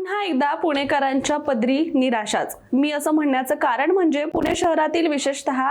पुन्हा एकदा पुणेकरांच्या पदरी निराशाच। मी असं म्हणण्याचं कारण म्हणजे पुणे शहरातील विशेषतः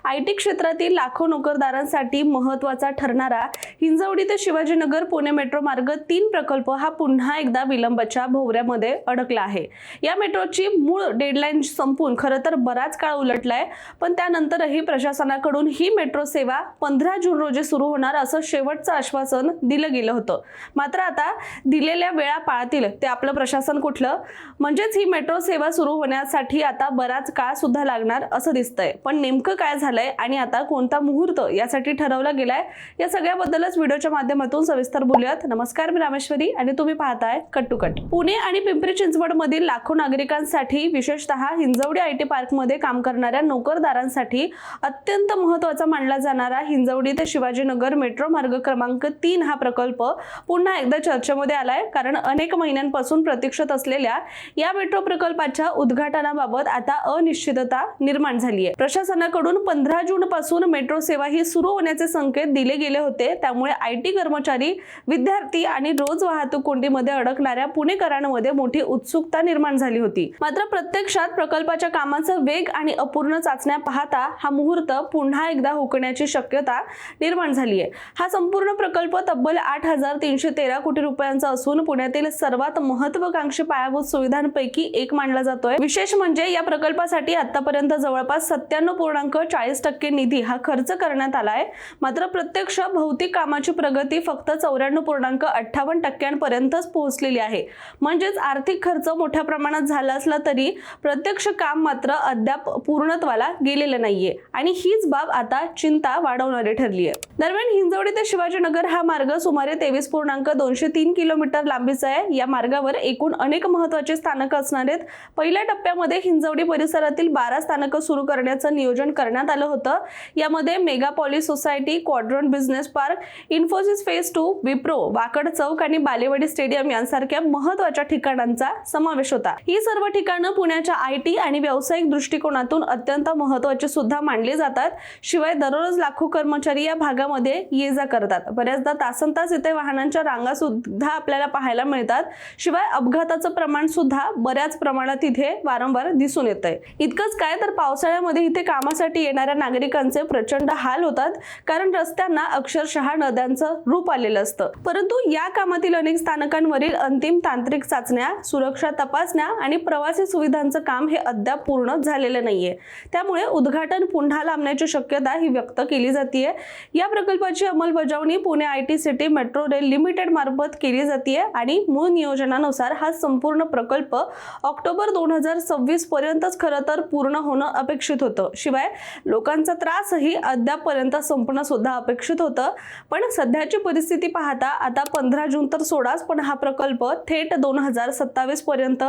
आयटी क्षेत्रातील लाखो नोकरदारांसाठी महत्त्वाचा ठरणारा हिंजवडी ते शिवाजीनगर पुणे मेट्रो मार्ग 3 प्रकल्प हा पुन्हा एकदा विलंबाच्या भोवऱ्यामध्ये अडकला आहे। या मेट्रोची मूळ डेडलाईन संपून खरं तर बराच काळ उलटलाय, पण त्यानंतरही प्रशासनाकडून ही मेट्रो सेवा 15 जून रोजी सुरू होणार असं शेवटचं आश्वासन दिलं गेलं होतं। मात्र आता दिलेल्या वेळा पाळतील ते आपलं प्रशासन कुठलं? म्हणजेच ही मेट्रो सेवा सुरू होण्यासाठी आता बराच काळ सुद्धा लागणार असं दिसतंय। पण नेमकं काय झालंय आणि आता कोणता मुहूर्त यासाठी ठरवला गेलाय, या सगळ्याबद्दलच व्हिडिओच्या माध्यमातून सविस्तर बोलूयात। नमस्कार, मी रामेश्वरी आणि तुम्ही पाहताय कट टू कट। पुणे आणि पिंपरी चिंचवड मधील लाखो नागरिकांसाठी, विशेषतः हिंजवडी आयटी पार्क मध्ये काम करणाऱ्या नोकरदारांसाठी अत्यंत महत्त्वाचा मानला जाणारा हिंजवडी ते शिवाजीनगर मेट्रो मार्ग क्रमांक 3 हा प्रकल्प पुन्हा एकदा चर्चेमध्ये आलाय। कारण अनेक महिन्यांपासून प्रतीक्षित असलेल्या या मेट्रो प्रकल्पाच्या उद्घाटनाबाबत आता अनिश्चितता निर्माण झाली आहे। प्रशासनाकडून 15 जून पासून मेट्रो सेवा ही सुरू होण्याचे संकेत दिले गेले होते। त्यामुळे आयटी कर्मचारी, विद्यार्थी आणि रोज वाहतूक कोंडीमध्ये अडकणाऱ्या पुणेकरांमध्ये मोठी उत्सुकता निर्माण झाली होती। मात्र प्रत्यक्षात प्रकल्पाच्या कामाचा वेग आणि अपूर्ण चाचण्या पाहता हा मुहूर्त पुन्हा एकदा हुकण्याची शक्यता निर्माण झाली आहे। हा संपूर्ण प्रकल्प तब्बल 8,313 कोटी रुपयांचा असून पुण्यातील सर्वात महत्त्वाकांक्षी पायाभूत सुविधांपैकी एक मानला जातोय। विशेष म्हणजे या प्रकल्पासाठी आतापर्यंत जवळपास 97.40% निधी हा खर्च करण्यात आलाय। मात्र प्रत्यक्ष भौतिक कामाची प्रगती फक्त 94.58% पर्यंतच पोहोचलेली आहे। म्हणजेच आर्थिक खर्च मोठ्या प्रमाणात झाला असला तरी प्रत्यक्ष काम मात्र अद्याप पूर्णत्वाला गेलेलं नाहीये आणि हीच बाब आता चिंता वाढवणारी ठरली आहे। दरम्यान हिंजवडी ते शिवाजीनगर हा मार्ग सुमारे 23.203 किलोमीटर लांबीचा आहे। या मार्गावर एकूण अनेक महत्त्वाची स्थानकं असणार आहेत। पहिल्या टप्प्यामध्ये हिंजवडी परिसरातील 12 स्थानकं सुरू करण्याचं नियोजन करण्यात आलं होतं। यामध्ये Megapolis society, quadrant business park, Infosys phase 2, Wipro, Wakad Chowk आणि बालेवाडी स्टेडियम यांसारख्या महत्त्वाच्या ठिकाणांचा समावेश होता। ही सर्व ठिकाणं पुण्याच्या आयटी आणि व्यावसायिक दृष्टिकोनातून अत्यंत महत्त्वाची सुद्धा मानली जातात। शिवाय दररोज लाखो कर्मचारी या भागामध्ये ये-जा करतात। बऱ्याचदा तासनतास इथे वाहनांच्या रांगा सुद्धा आपल्याला पाहायला मिळतात। शिवाय अपघाताचं प्रमाण सुद्धा बऱ्याच प्रमाणात इथे वारंवार दिसून येतंय। इतकंच काय तर पावसाळ्यामध्ये इथे कामासाठी येणाऱ्या नागरिकांचे प्रचंड हाल होतात, कारण रस्त्यांना अक्षरशः नद्यांचं रूप आलेलं असतं। परंतु या कामातील अनेक स्थानकांवरील अंतिम तांत्रिक चाचण्या, सुरक्षा तपासण्या आणि प्रवासी सुविधांचं काम हे अद्याप पूर्ण झालेलं नाहीये। त्यामुळे उद्घाटन पुन्हा लांबण्याची शक्यता ही व्यक्त केली जातेय। या प्रकल्पाची अंमलबजावणी Pune IT city metro rail limited मार्फत केली जातेय आणि मूळ नियोजनानुसार हा संपूर्ण प्रकल्प ऑक्टोबर 2026 पर्यंतच खरं तर पूर्ण होणं अपेक्षित होतं। शिवाय लोकांचा त्रासही अद्यापपर्यंत संपणं सुद्धा अपेक्षित होतं। पण सध्याची परिस्थिती पाहता आता 15 जून तर सोडाच, पण हा प्रकल्प थेट 2027 पर्यंत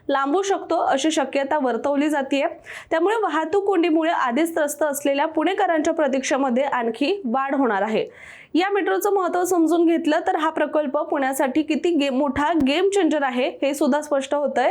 लांबू शकतो अशी शक्यता वर्तवली जातेय। त्यामुळे वाहतूक कोंडीमुळे आधीच त्रस्त असलेल्या पुणेकरांच्या प्रतीक्षेमध्ये आणखी वाढ होणार आहे। या मेट्रोचं महत्त्व समजून घेतलं तर हा प्रकल्प पुण्यासाठी किती मोठा गेम चेंजर आहे हे सुद्धा स्पष्ट होतंय।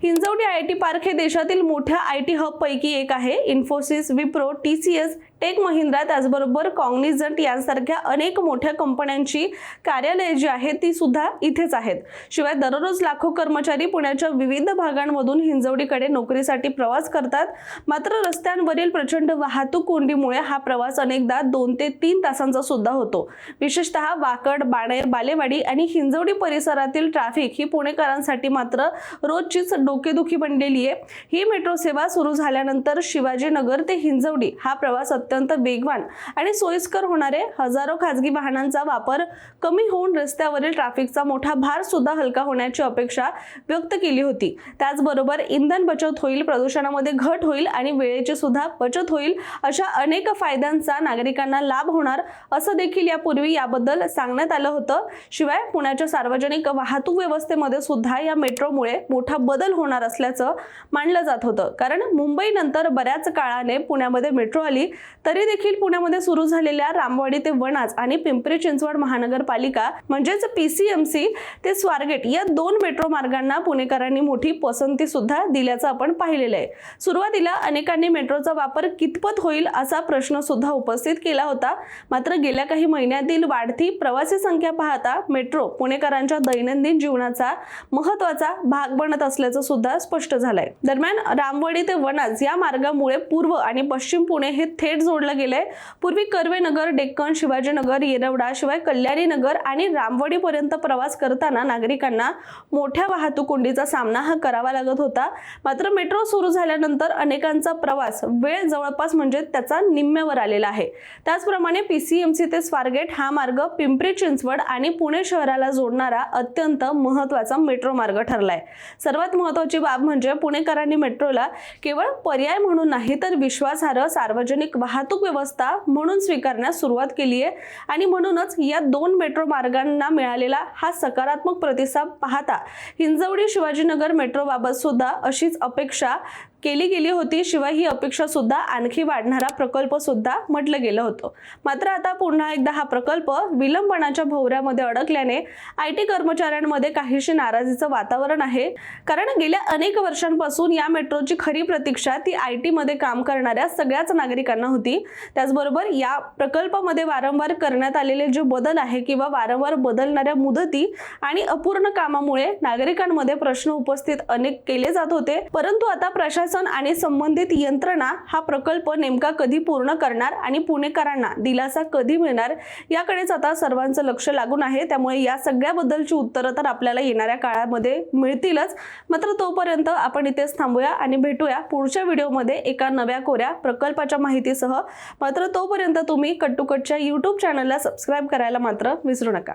हिंजवडी आयटी पार्क हे देशातील मोठ्या आयटी हब पैकी एक आहे। इन्फोसिस, विप्रो, TCS, टेक महिंद्रा, त्याचबरोबर कॉग्निझंट यांसारख्या अनेक मोठ्या कंपन्यांची कार्यालये जी आहेत ती सुद्धा इथेच आहेत। शिवाय दररोज लाखो कर्मचारी पुण्याच्या विविध भागांमधून हिंजवडीकडे नोकरीसाठी प्रवास करतात। मात्र रस्त्यांवरील प्रचंड वाहतूक कोंडीमुळे हा प्रवास अनेकदा 2 ते 3 तासांचा सुद्धा होतो। विशेषतः वाकड, बाणेर, बालेवाडी आणि हिंजवडी परिसरातील ट्रॅफिक ही पुणेकरांसाठी मात्र रोजचीच डोकेदुखी बनलेली आहे। ही मेट्रो सेवा सुरू झाल्यानंतर शिवाजीनगर ते हिंजवडी हा प्रवास अत्यंत वेगवान आणि सोयीस्कर होणारे, हजारो खासगी वाहनांचा वापर कमी होऊन रस्त्यावरील ट्रॅफिकचा मोठा भार सुद्धा हलका होण्याची अपेक्षा व्यक्त केली होती। त्याचबरोबर इंधन बचत होईल, प्रदूषणामध्ये घट होईल आणि वेळेची सुद्धा बचत होईल, अशा अनेक फायद्यांचा नागरिकांना लाभ होणार असं देखील यापूर्वी याबद्दल सांगण्यात आलं होतं। शिवाय पुण्याच्या सार्वजनिक वाहतूक व्यवस्थेमध्ये सुद्धा या मेट्रोमुळे मोठा बदल होणार असल्याचं मानलं जात होतं। कारण मुंबई नंतर बऱ्याच काळाने पुण्यामध्ये मेट्रो आली, तरी देखील पुण्यामध्ये सुरू झालेल्या रामवाडी ते वनाज आणि पिंपरी चिंचवड महानगरपालिका म्हणजेच PCMC ते स्वारगेट या 2 मेट्रो मार्गांना पुणेकरांनी मोठी पसंती सुद्धा दिल्याचं आपण पाहिलेलं आहे। सुरुवातीला अनेकांनी मेट्रोचा वापर कितपत होईल असा प्रश्न सुद्धा उपस्थित केला होता, मात्र गेल्या काही महिन्यातील वाढती प्रवासी संख्या पाहता मेट्रो पुणेकरांच्या दैनंदिन जीवनाचा महत्त्वाचा भाग बनत असल्याचं सुद्धा स्पष्ट झालंय। दरम्यान रामवाडी ते वनाज या मार्गामुळे पूर्व आणि पश्चिम पुणे हे थेट जोडलं गेलंय। पूर्वी कर्वेनगर, डेक्कन, शिवाजीनगर, येरवडा शिवाय कल्याणी नगर आणि रामवाडी पर्यंत प्रवास करताना नागरिकांना मोठ्या वाहतूक कोंडीचा सामना करावा लागत होता, मात्र मेट्रो सुरू झाल्यानंतर अनेकांचा प्रवास वेळ जवळपास म्हणजे त्याचा निम्म्यावर आलेला आहे। त्याचप्रमाणे PCMC ते स्वारगेट हा मार्ग पिंपरी चिंचवड आणि पुणे शहराला जोडणारा अत्यंत महत्त्वाचा मेट्रो मार्ग ठरलाय। सर्वात महत्त्वाची बाब म्हणजे पुणेकरांनी मेट्रोला केवळ पर्याय म्हणून नाही तर विश्वासार्ह सार्वजनिक वाहतूक व्यवस्था म्हणून स्वीकारण्यास सुरुवात केली आहे आणि म्हणूनच या 2 मेट्रो मार्गांना मिळालेला हा सकारात्मक प्रतिसाद पाहता हिंजवडी शिवाजीनगर मेट्रो बाबत सुद्धा अशीच अपेक्षा केली गेली होती। शिवाय ही अपेक्षा सुद्धा आणखी वाढणारा प्रकल्प सुद्धा म्हटलं गेलं होतं। मात्र आता पुन्हा एकदा हा प्रकल्प विलंबनाच्या भोवऱ्यामध्ये अडकल्याने IT कर्मचाऱ्यांमध्ये काहीशी नाराजीचं वातावरण आहे, कारण गेल्या अनेक वर्षांपासून या मेट्रोची खरी प्रतीक्षा ती IT मध्ये काम करणाऱ्या सगळ्याच नागरिकांना होती। त्याचबरोबर या प्रकल्पामध्ये वारंवार करण्यात आलेले जे बदल आहे किंवा वारंवार बदलणाऱ्या मुदती आणि अपूर्ण कामामुळे नागरिकांमध्ये प्रश्न उपस्थित अनेक केले जात होते, परंतु आता प्रशासन आणि संबंधित यंत्रणा हा प्रकल्प नेमका कधी पूर्ण करणार आणि पुणेकरांना दिलासा कधी मिळणार याकडेच आता सर्वांचं लक्ष लागून आहे। त्यामुळे या सगळ्याबद्दलची उत्तरं तर आपल्याला येणाऱ्या काळामध्ये मिळतीलच। मात्र तोपर्यंत आपण इथेच थांबूया आणि भेटूया पुढच्या व्हिडिओमध्ये एका नव्या कोऱ्या प्रकल्पाच्या माहितीसह। मात्र तोपर्यंत तुम्ही कट टू कटच्या YouTube चॅनलला सबस्क्राईब करायला मात्र विसरू नका।